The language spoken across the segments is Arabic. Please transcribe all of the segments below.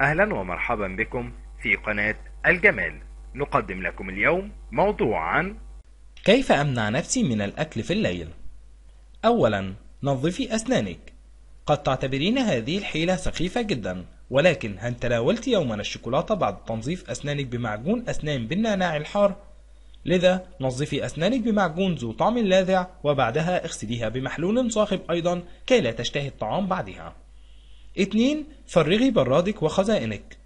أهلا ومرحبا بكم في قناة الجمال. نقدم لكم اليوم موضوع عن كيف أمنع نفسي من الأكل في الليل؟ أولا، نظفي أسنانك. قد تعتبرين هذه الحيلة سخيفة جدا، ولكن هل تناولت يوما الشوكولاتة بعد تنظيف أسنانك بمعجون أسنان بالنعناع الحار؟ لذا نظفي أسنانك بمعجون ذو طعم لاذع، وبعدها اغسليها بمحلول صاخب أيضا كي لا تشتهي الطعام بعدها. 2. فرغي برادك وخزائنك.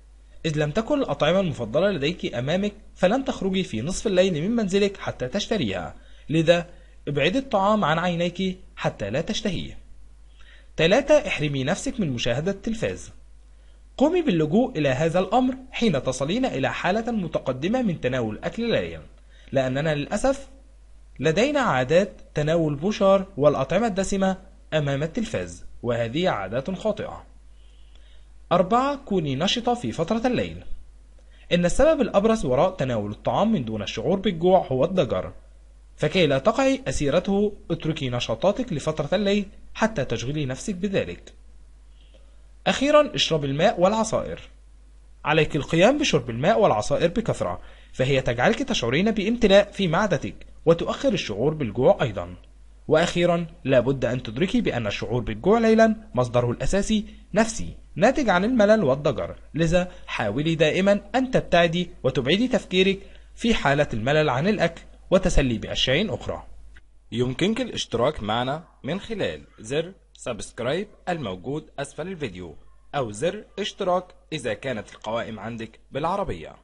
إذ لم تكن الأطعمة المفضلة لديك أمامك، فلن تخرجي في نصف الليل من منزلك حتى تشتريها، لذا ابعدي الطعام عن عينيك حتى لا تشتهيه. 3. احرمي نفسك من مشاهدة التلفاز. قومي باللجوء إلى هذا الأمر حين تصلين إلى حالة متقدمة من تناول أكل ليلا، لأننا للأسف لدينا عادات تناول البشار والأطعمة الدسمة أمام التلفاز، وهذه عادات خاطئة. 4. كوني نشطة في فترة الليل. إن السبب الأبرز وراء تناول الطعام من دون الشعور بالجوع هو الضجر، فكي لا تقعي أسيرته اتركي نشاطاتك لفترة الليل حتى تشغلي نفسك بذلك. أخيرا، اشرب الماء والعصائر. عليك القيام بشرب الماء والعصائر بكثرة، فهي تجعلك تشعرين بامتلاء في معدتك وتؤخر الشعور بالجوع أيضا. وأخيرا، لابد أن تدركي بأن الشعور بالجوع ليلا مصدره الأساسي نفسي، ناتج عن الملل والضجر، لذا حاولي دائما أن تبتعدي وتبعدي تفكيرك في حالة الملل عن الأكل وتسلي بأشياء أخرى. يمكنك الاشتراك معنا من خلال زر سبسكرايب الموجود أسفل الفيديو، أو زر اشتراك إذا كانت القوائم عندك بالعربية.